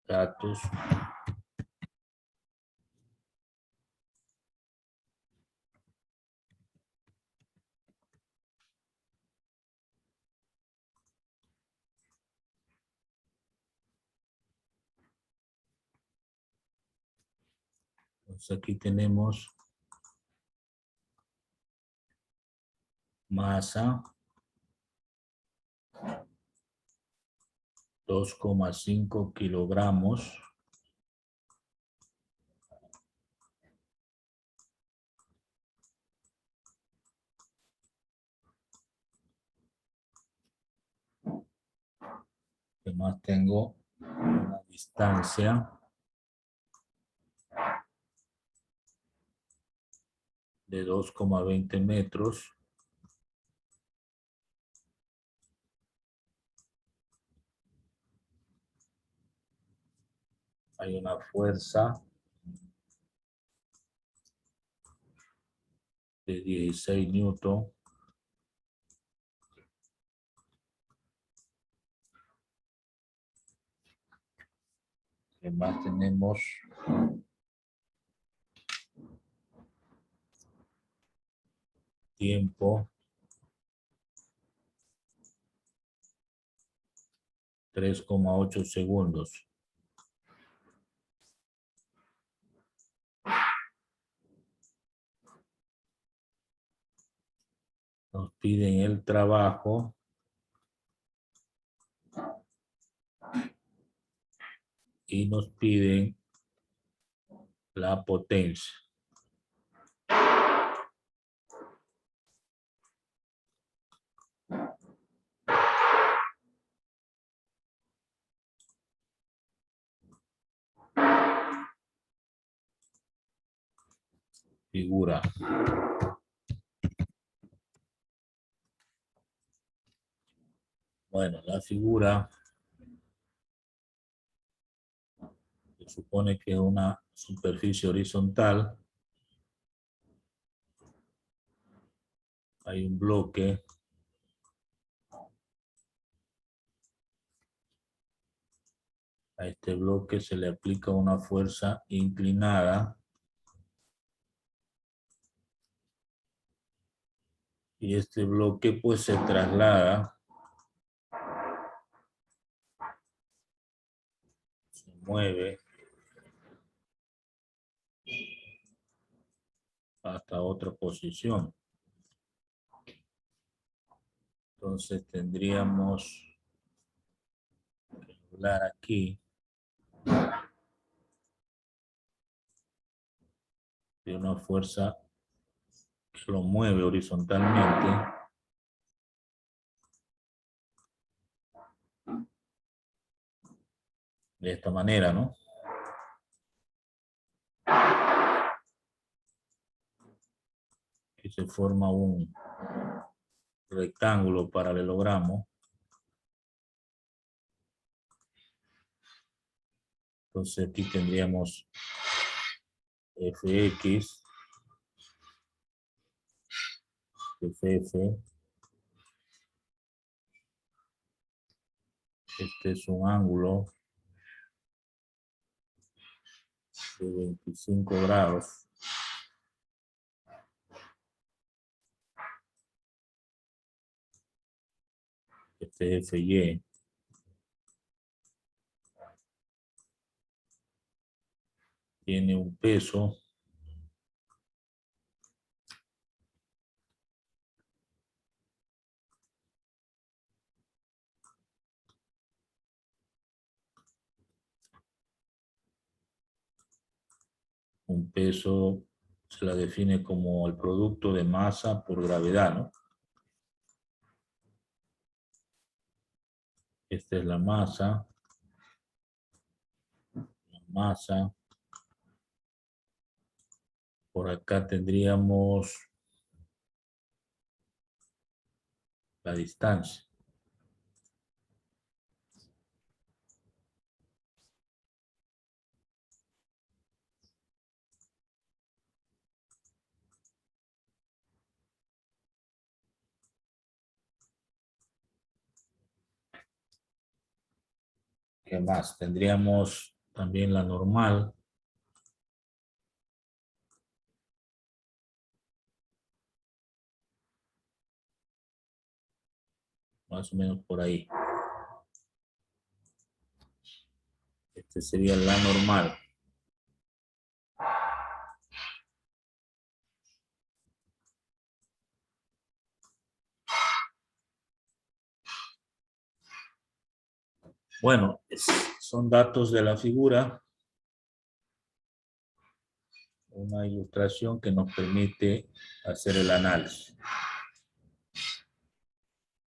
Datos. Entonces aquí tenemos masa 2,5 kilogramos. Además tengo una distancia de 2,20 metros. Hay una fuerza de 16 newton. Además tenemos tiempo 3,8 segundos. Nos piden el trabajo y nos piden la potencia. Figura. Bueno, la figura se supone que es una superficie horizontal. Hay un bloque. A este bloque se le aplica una fuerza inclinada. Y este bloque pues se traslada. Se mueve hasta otra posición. Entonces tendríamos que doblar aquí de una fuerza que lo mueve horizontalmente. De esta manera, ¿no? Aquí se forma un rectángulo paralelogramo. Entonces aquí tendríamos Fx, Ff. Este es un ángulo de 25 grados. Este es Fy. Tiene un peso se la define como el producto de masa por gravedad, ¿no? Esta es la masa. Por acá tendríamos la distancia. ¿Qué más? Tendríamos también la normal. Más o menos por ahí. Este sería la normal. Bueno, son datos de la figura. Una ilustración que nos permite hacer el análisis.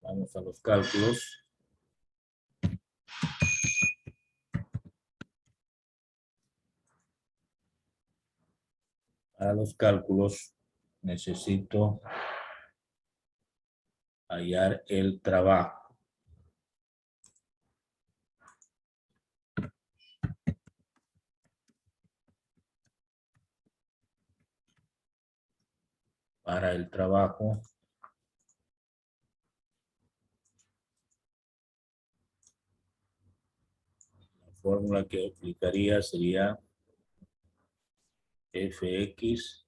Vamos a los cálculos. Para los cálculos necesito hallar el trabajo. Para el trabajo, la fórmula que aplicaría sería Fx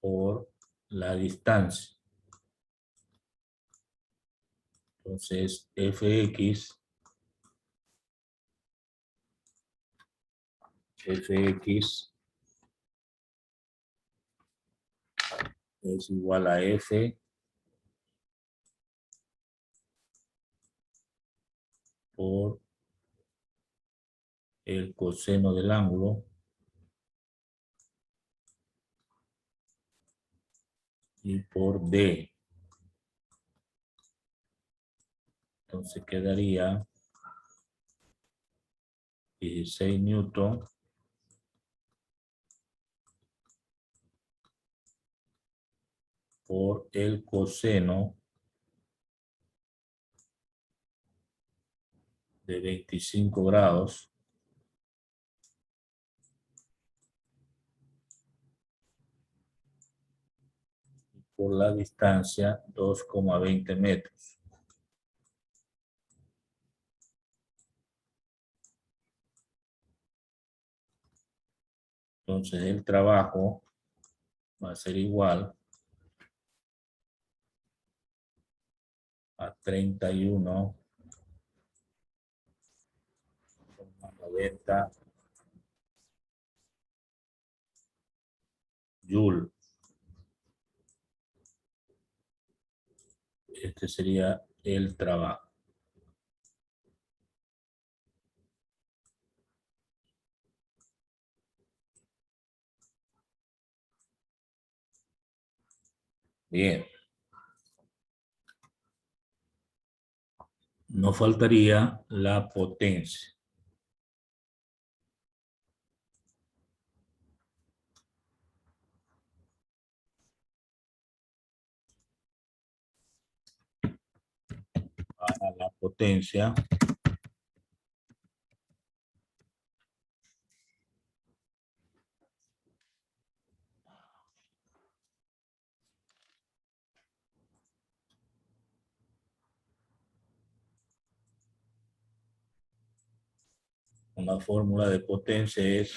por la distancia. Entonces, Fx es igual a F por el coseno del ángulo y por D. Entonces quedaría 16 newton por el coseno de 25 grados por la distancia 2,20 metros. Entonces el trabajo va a ser igual a 31,90 Joule. Este sería el trabajo. Bien. Nos faltaría la potencia. Para la potencia, una fórmula de potencia es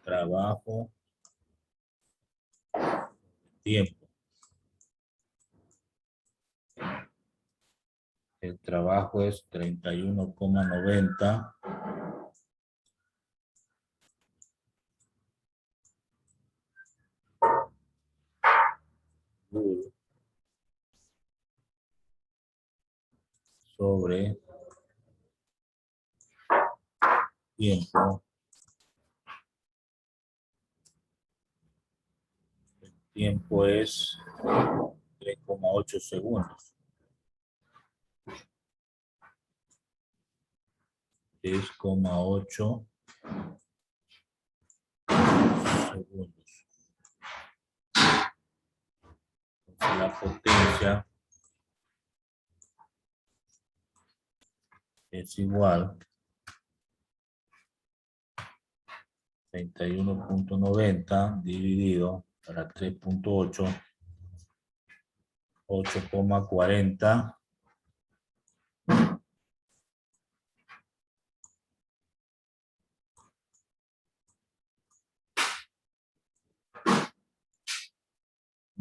trabajo, tiempo. El trabajo es 31,90 Joule sobre tiempo. El tiempo es 3,8 segundos. 3,8 segundos. Entonces, la potencia es igual a 31,90 dividido para 3,8, 8,40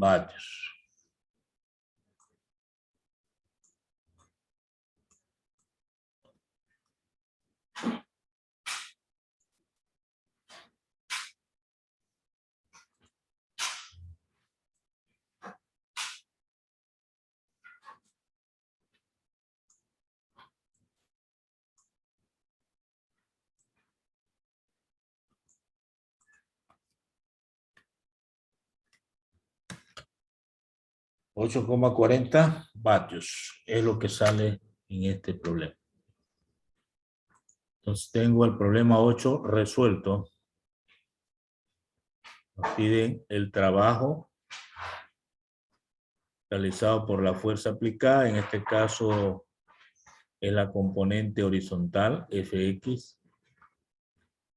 vatios. $8,40 vatios es lo que sale en este problema. Entonces tengo el problema 8 resuelto. Nos piden el trabajo realizado por la fuerza aplicada. En este caso es la componente horizontal Fx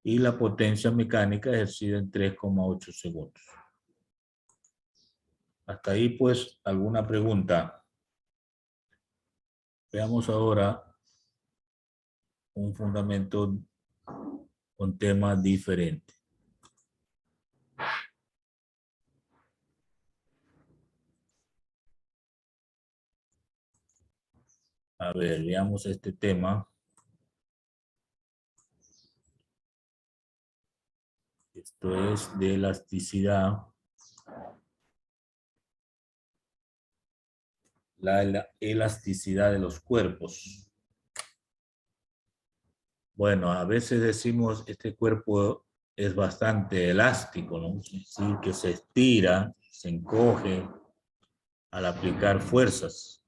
y la potencia mecánica ejercida en 3,8 segundos. Hasta ahí pues alguna pregunta. Veamos ahora un fundamento con tema diferente. A ver, veamos este tema. Esto es de elasticidad. La elasticidad de los cuerpos. Bueno, a veces decimos este cuerpo es bastante elástico, ¿no? Es decir, que se estira, se encoge al aplicar fuerzas.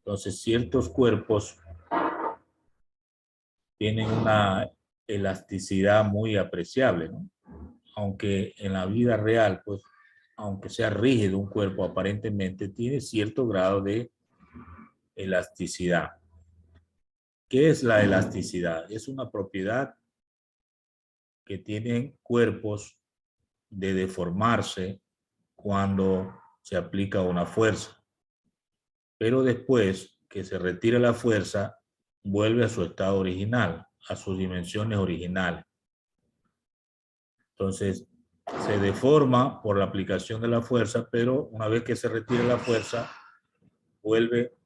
Entonces, ciertos cuerpos tienen una elasticidad muy apreciable, ¿no? Aunque en la vida real, pues, aunque sea rígido un cuerpo, aparentemente tiene cierto grado de elasticidad. ¿Qué es la elasticidad? Es una propiedad que tienen cuerpos de deformarse cuando se aplica una fuerza. Pero después que se retira la fuerza, vuelve a su estado original, a sus dimensiones originales. Entonces, se deforma por la aplicación de la fuerza, pero una vez que se retira la fuerza, vuelve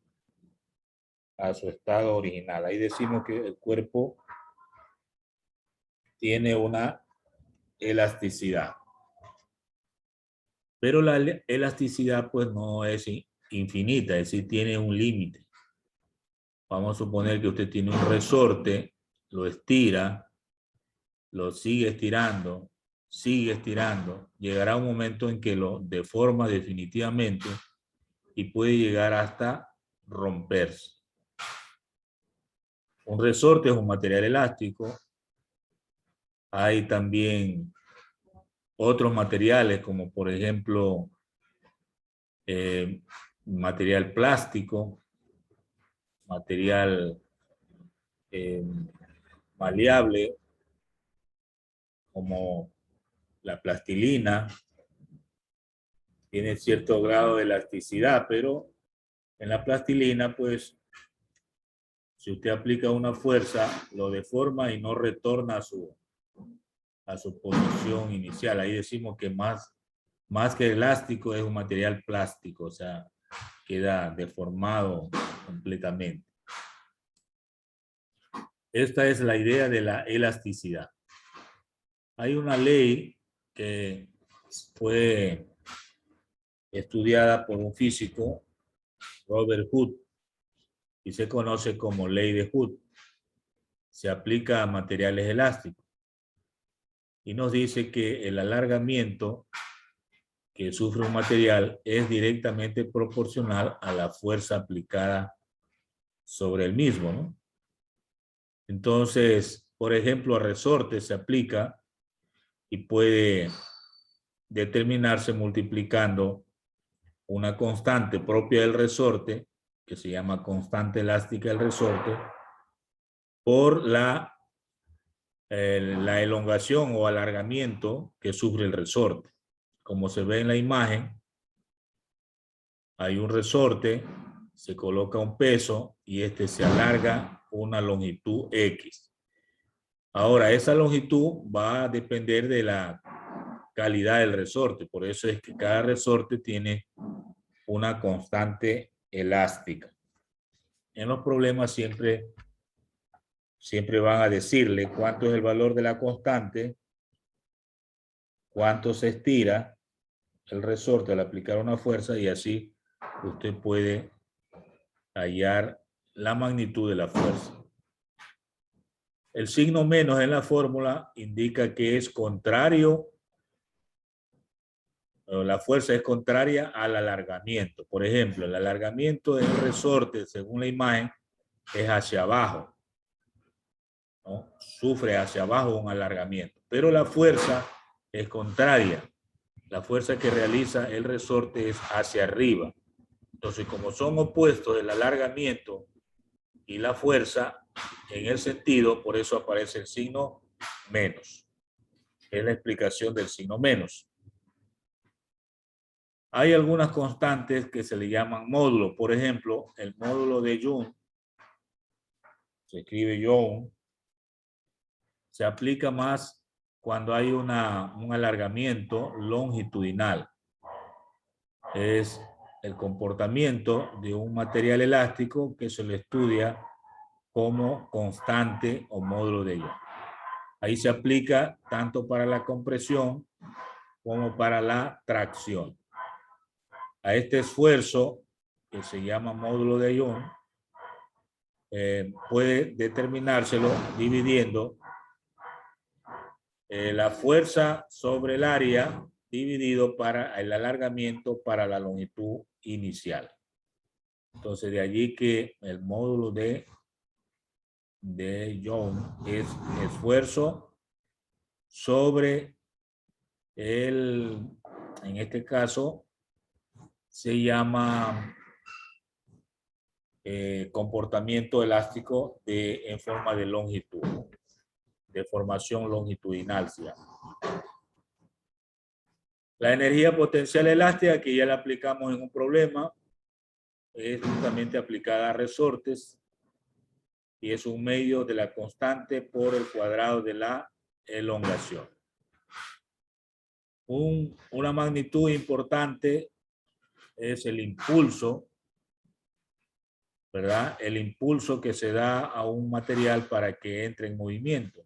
a su estado original. Ahí decimos que el cuerpo tiene una elasticidad. Pero la elasticidad pues no es infinita, es decir, tiene un límite. Vamos a suponer que usted tiene un resorte, lo estira, lo sigue estirando, llegará un momento en que lo deforma definitivamente y puede llegar hasta romperse. Un resorte es un material elástico. Hay también otros materiales como por ejemplo material plástico, material maleable como la plastilina, tiene cierto grado de elasticidad, pero en la plastilina, pues, si usted aplica una fuerza, lo deforma y no retorna a su posición inicial. Ahí decimos que más que elástico es un material plástico, o sea, queda deformado completamente. Esta es la idea de la elasticidad. Hay una ley que fue estudiada por un físico, Robert Hood, y se conoce como ley de Hood. Se aplica a materiales elásticos y nos dice que el alargamiento que sufre un material es directamente proporcional a la fuerza aplicada sobre el mismo, ¿no? Entonces, por ejemplo, a resorte se aplica y puede determinarse multiplicando una constante propia del resorte, que se llama constante elástica del resorte, por la elongación o alargamiento que sufre el resorte. Como se ve en la imagen, hay un resorte, se coloca un peso y este se alarga una longitud X. Ahora, esa longitud va a depender de la calidad del resorte. Por eso es que cada resorte tiene una constante elástica. En los problemas siempre van a decirle cuánto es el valor de la constante, cuánto se estira el resorte al aplicar una fuerza, y así usted puede hallar la magnitud de la fuerza. El signo menos en la fórmula indica que es contrario, la fuerza es contraria al alargamiento. Por ejemplo, el alargamiento del resorte, según la imagen, es hacia abajo, ¿no? Sufre hacia abajo un alargamiento, pero la fuerza es contraria. La fuerza que realiza el resorte es hacia arriba. Entonces, como son opuestos el alargamiento y la fuerza en el sentido, por eso aparece el signo menos. Es la explicación del signo menos. Hay algunas constantes que se le llaman módulos. Por ejemplo, el módulo de Young, se escribe Young, se aplica más cuando hay un alargamiento longitudinal. Es el comportamiento de un material elástico que se le estudia como constante o módulo de Young. Ahí se aplica tanto para la compresión como para la tracción. A este esfuerzo, que se llama módulo de Young, puede determinárselo dividiendo la fuerza sobre el área dividido para el alargamiento para la longitud inicial. Entonces, de allí que el módulo de Young es esfuerzo sobre en este caso, se llama comportamiento elástico en forma de longitud, de formación longitudinal, se llama. La energía potencial elástica, que ya la aplicamos en un problema, es justamente aplicada a resortes y es un medio de la constante por el cuadrado de la elongación. Una magnitud importante es el impulso, ¿verdad? El impulso que se da a un material para que entre en movimiento.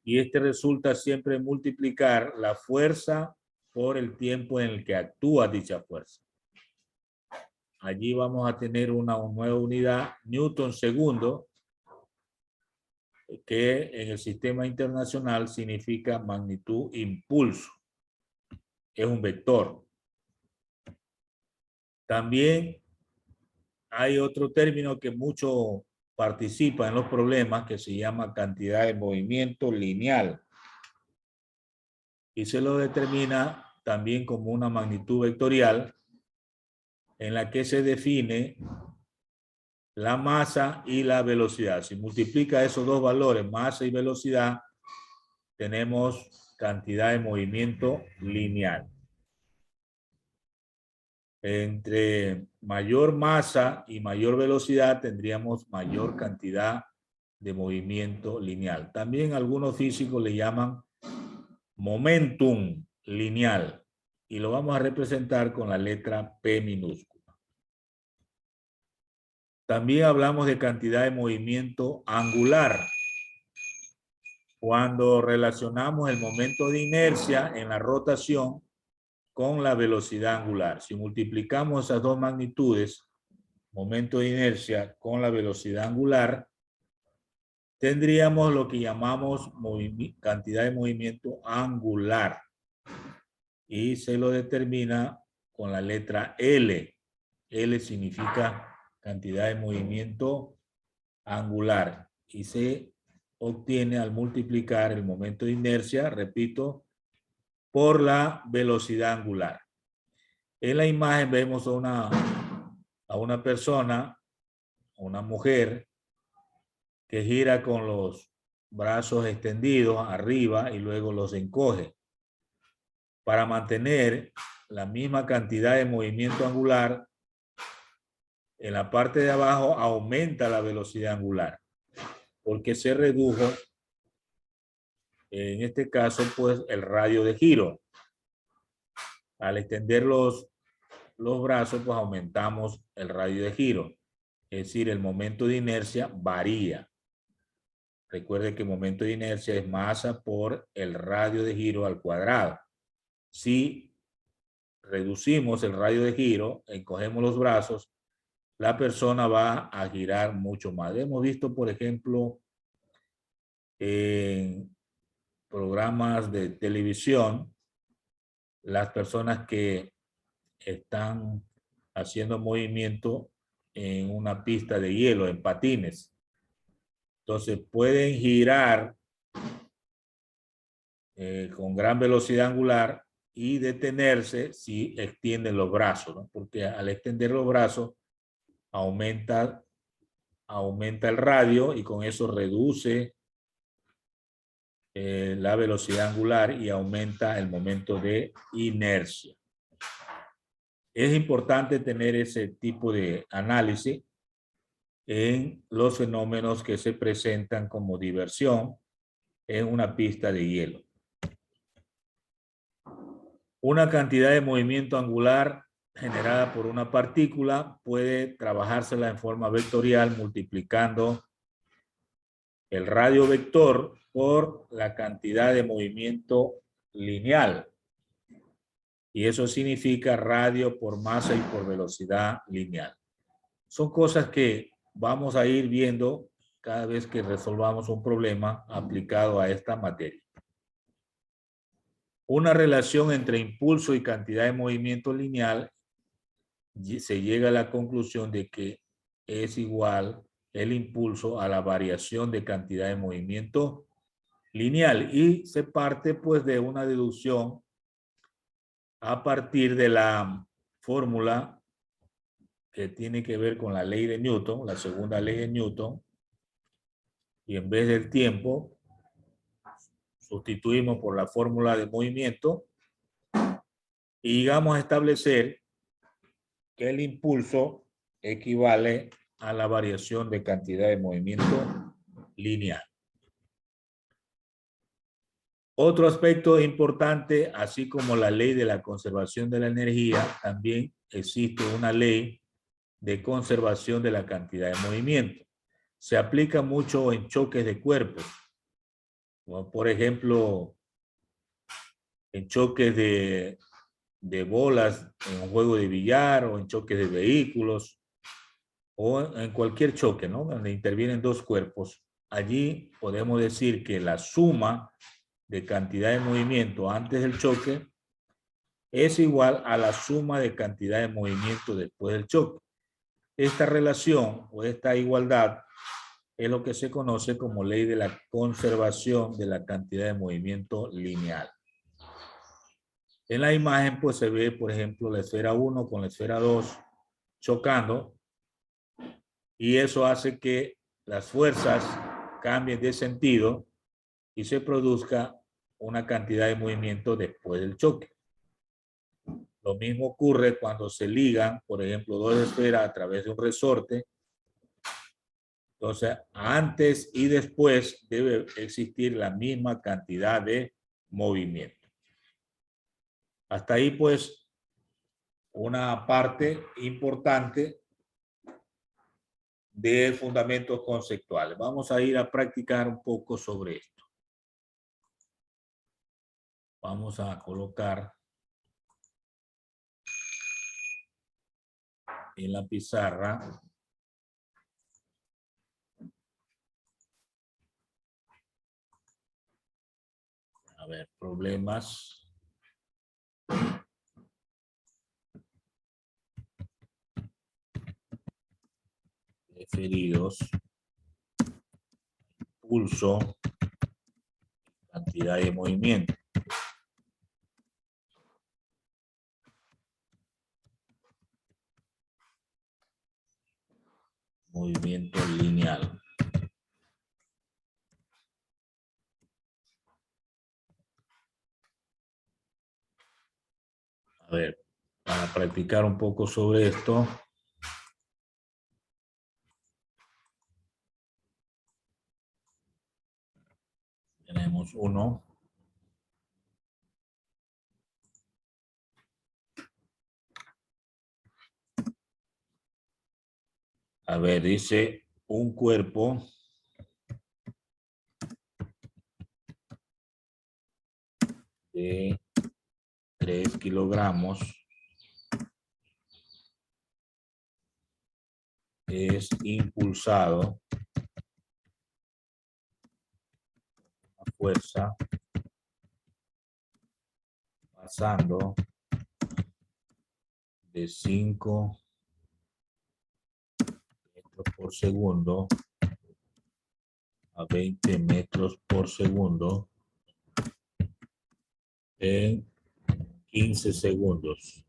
Y este resulta siempre multiplicar la fuerza por el tiempo en el que actúa dicha fuerza. Allí vamos a tener una nueva unidad, Newton segundo, que en el sistema internacional significa magnitud impulso. Es un vector. También hay otro término que mucho participa en los problemas, que se llama cantidad de movimiento lineal. Y se lo determina también como una magnitud vectorial en la que se define la masa y la velocidad. Si multiplica esos dos valores, masa y velocidad, tenemos cantidad de movimiento lineal. Entre mayor masa y mayor velocidad tendríamos mayor cantidad de movimiento lineal. También algunos físicos le llaman momentum lineal y lo vamos a representar con la letra P minúscula. También hablamos de cantidad de movimiento angular cuando relacionamos el momento de inercia en la rotación con la velocidad angular. Si multiplicamos esas dos magnitudes, momento de inercia con la velocidad angular, tendríamos lo que llamamos cantidad de movimiento angular y se lo determina con la letra L. L significa cantidad de movimiento angular y se obtiene al multiplicar el momento de inercia, repito, por la velocidad angular. En la imagen vemos a una persona, una mujer, que gira con los brazos extendidos arriba y luego los encoge. Para mantener la misma cantidad de movimiento angular, en la parte de abajo aumenta la velocidad angular, porque se redujo En este caso, pues, el radio de giro. Al extender los brazos, pues aumentamos el radio de giro. Es decir, el momento de inercia varía. Recuerde que el momento de inercia es masa por el radio de giro al cuadrado. Si reducimos el radio de giro, encogemos los brazos, la persona va a girar mucho más. Hemos visto, por ejemplo, en programas de televisión, las personas que están haciendo movimiento en una pista de hielo, en patines. Entonces pueden girar con gran velocidad angular y detenerse si extienden los brazos, ¿no? Porque al extender los brazos aumenta el radio y con eso reduce la velocidad angular y aumenta el momento de inercia. Es importante tener ese tipo de análisis en los fenómenos que se presentan como diversión en una pista de hielo. Una cantidad de movimiento angular generada por una partícula puede trabajársela en forma vectorial multiplicando el radio vector por la cantidad de movimiento lineal. Y eso significa radio por masa y por velocidad lineal. Son cosas que vamos a ir viendo cada vez que resolvamos un problema aplicado a esta materia. Una relación entre impulso y cantidad de movimiento lineal, se llega a la conclusión de que es igual el impulso a la variación de cantidad de movimiento lineal y se parte pues de una deducción a partir de la fórmula que tiene que ver con la ley de Newton, la segunda ley de Newton, y en vez del tiempo sustituimos por la fórmula de movimiento y llegamos a establecer que el impulso equivale a la variación de cantidad de movimiento lineal. Otro aspecto importante, así como la ley de la conservación de la energía, también existe una ley de conservación de la cantidad de movimiento. Se aplica mucho en choques de cuerpos, como por ejemplo, en choques de bolas en un juego de billar o en choques de vehículos o en cualquier choque, ¿no? Donde intervienen dos cuerpos. Allí podemos decir que la suma de cantidad de movimiento antes del choque es igual a la suma de cantidad de movimiento después del choque. Esta relación o esta igualdad es lo que se conoce como ley de la conservación de la cantidad de movimiento lineal. En la imagen pues se ve, por ejemplo, la esfera 1 con la esfera 2 chocando y eso hace que las fuerzas cambien de sentido y se produzca una cantidad de movimiento después del choque. Lo mismo ocurre cuando se ligan, por ejemplo, dos esferas a través de un resorte. Entonces, antes y después debe existir la misma cantidad de movimiento. Hasta ahí, pues, una parte importante de fundamentos conceptuales. Vamos a ir a practicar un poco sobre esto. Vamos a colocar en la pizarra problemas referidos pulso, cantidad de movimiento. Movimiento lineal. A ver, para practicar un poco sobre esto. Tenemos Tenemos uno. A ver, dice un cuerpo de 3 kilogramos es impulsado a fuerza pasando de 5 metros por segundo a 20 metros por segundo en 15 segundos.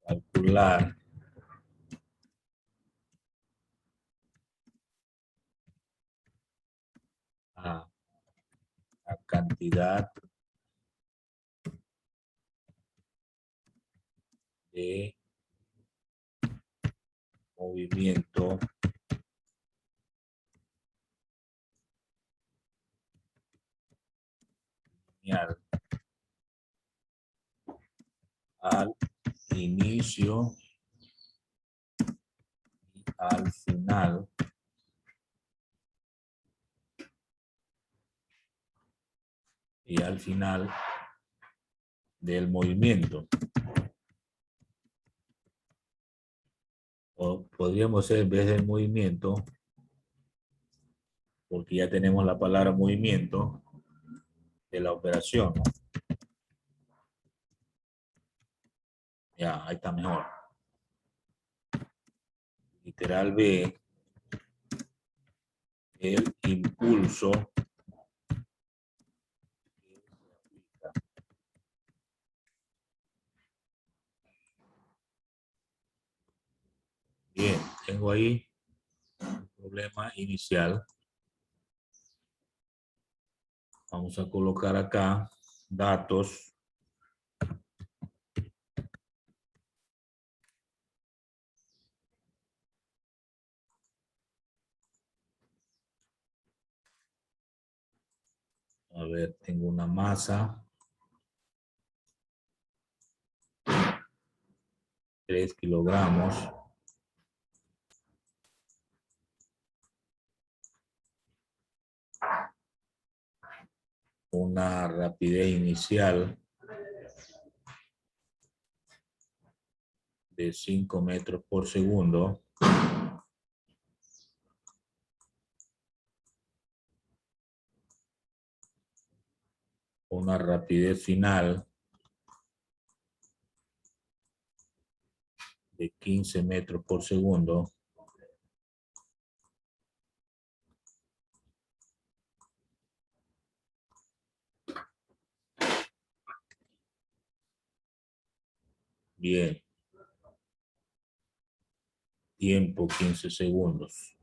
Calcular la cantidad de movimiento lineal al inicio y al final del movimiento. O podríamos ser en vez del movimiento, porque ya tenemos la palabra movimiento de la operación, ¿no? Ya, ahí está mejor. Literal B, el impulso que se aplica. Bien, tengo ahí un problema inicial. Vamos a colocar acá datos. A ver, tengo una masa. 3 kilogramos. Una rapidez inicial de 5 metros por segundo. Una rapidez final de 15 metros por segundo. Bien. Tiempo 15 segundos.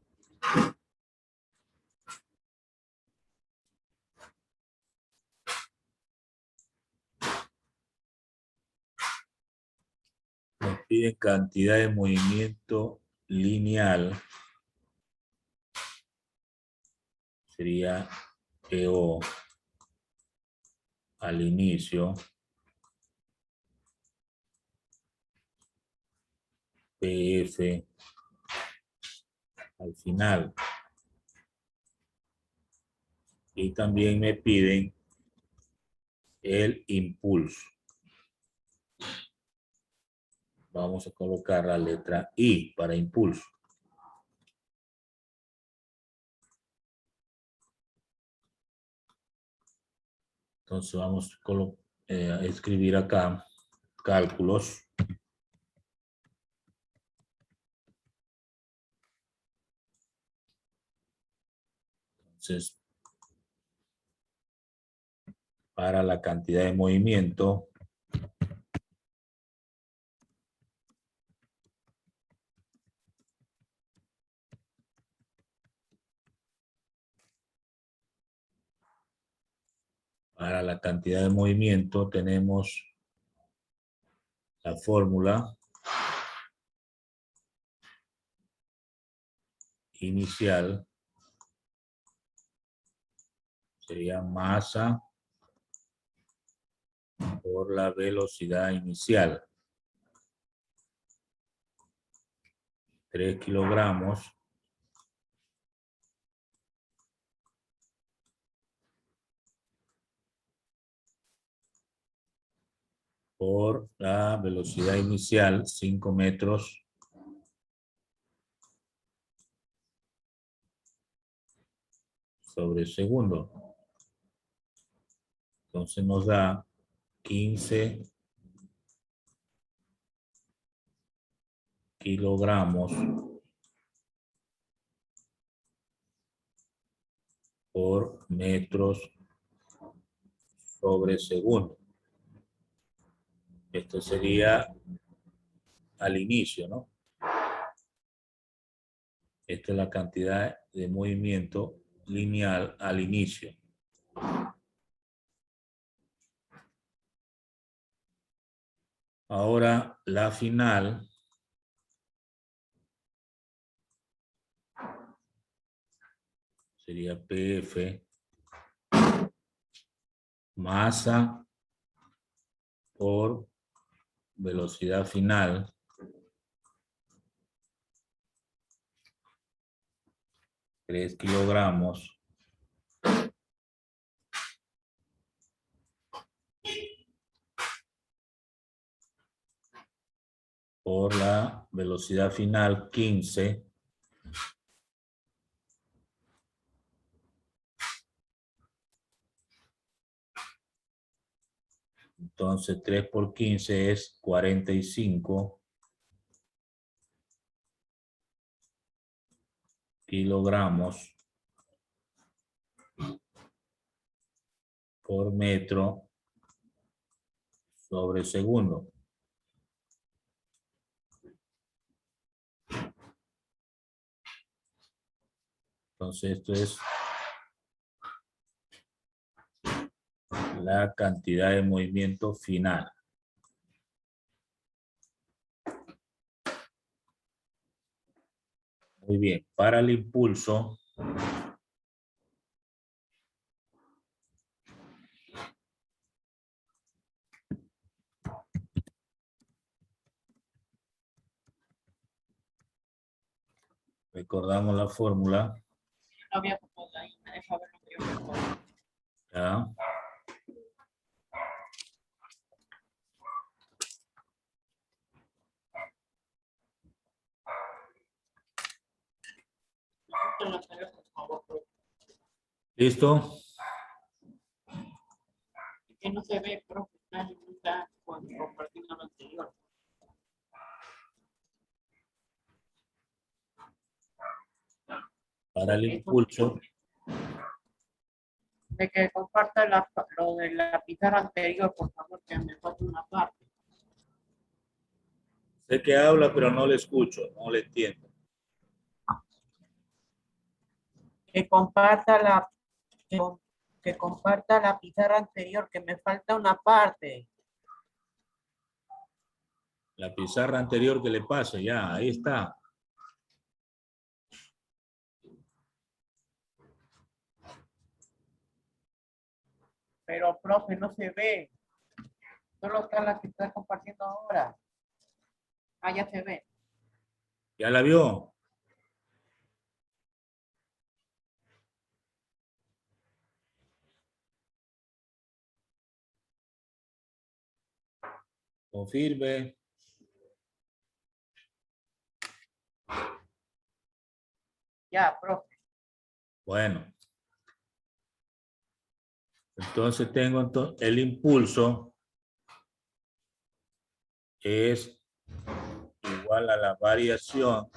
Nos piden cantidad de movimiento lineal. Sería PO al inicio. PF al final. Y también me piden el impulso. Vamos a colocar la letra I para impulso. Entonces vamos a escribir acá cálculos. Entonces, para la cantidad de movimiento, tenemos la fórmula inicial sería masa por la velocidad inicial. 3 kilogramos por la velocidad inicial, 5 metros sobre segundo. Entonces nos da 15 kilogramos por metros sobre segundo. Esto sería al inicio, ¿no? Esta es la cantidad de movimiento lineal al inicio. Ahora la final sería PF, masa por velocidad final, tres kilogramos por la velocidad final, 15. Entonces 3 por 15 es 45 kilogramos por metro sobre segundo. Entonces esto es la cantidad de movimiento final. Muy bien, para el impulso, recordamos la fórmula. No había como ahí, me deja ver lo que yo recuerdo. ¿Ya? En los teléfonos, por favor, ¿Listo? que no se ve, pero está compartiendo lo anterior. Para el impulso, De que comparta lo de la pizarra anterior, por favor, que me falta una parte. sé que habla, pero no le escucho, no le entiendo. Que comparta que comparta la pizarra anterior, que me falta una parte. La pizarra anterior que le pase, ya, ahí está. Pero, profe, no se ve. Solo está la que está compartiendo ahora. Ah, ya se ve. ¿Ya la vio? Confirme. Ya, profe. Bueno. Entonces tengo el impulso es igual a la variación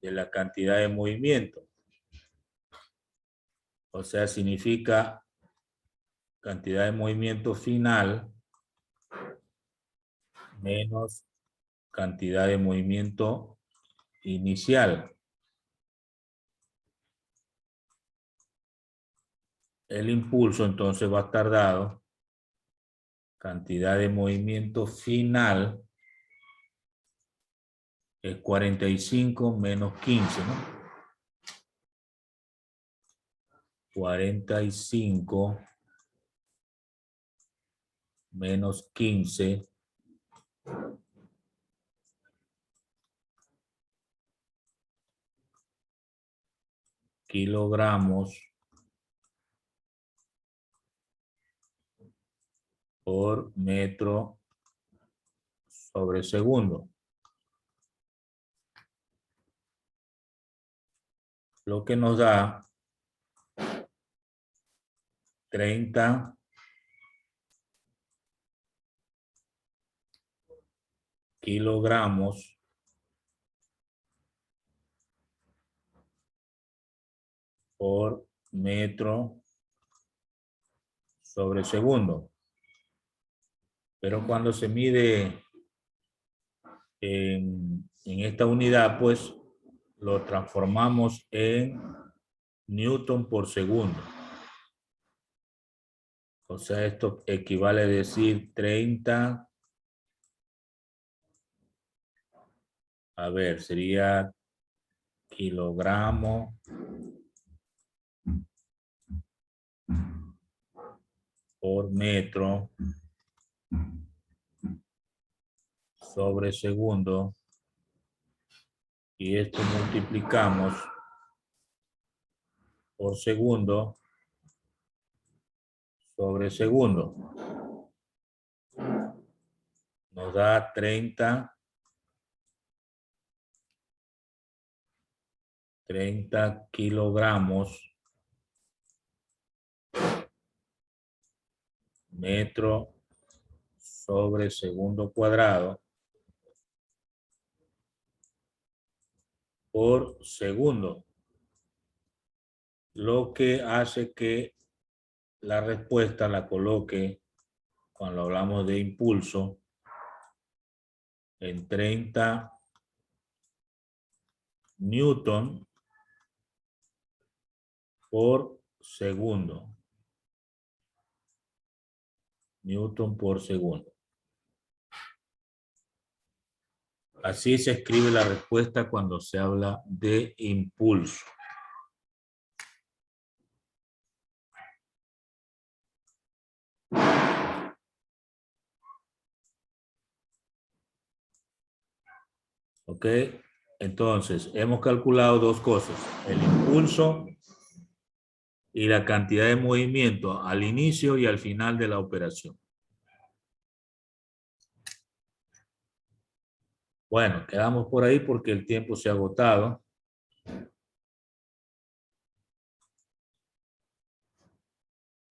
de la cantidad de movimiento. O sea, significa cantidad de movimiento final menos cantidad de movimiento inicial. El impulso entonces va a estar dado cantidad de movimiento final es 45 menos 15, ¿no? 45 menos 15 kilogramos por metro sobre segundo. Lo que nos da 30 kilogramos por metro sobre segundo. Pero cuando se mide en esta unidad, pues lo transformamos en newton por segundo. O sea, esto equivale a decir 30, a ver, sería kilogramo por metro sobre segundo, y esto multiplicamos por segundo sobre segundo. Nos da 30 kilogramos metro sobre segundo cuadrado por segundo, lo que hace que la respuesta la coloque, cuando hablamos de impulso, en 30 newton por segundo. Newton por segundo. Así se escribe la respuesta cuando se habla de impulso. ¿Ok? Entonces, hemos calculado dos cosas: el impulso y la cantidad de movimiento al inicio y al final de la operación. Bueno, quedamos por ahí porque el tiempo se ha agotado.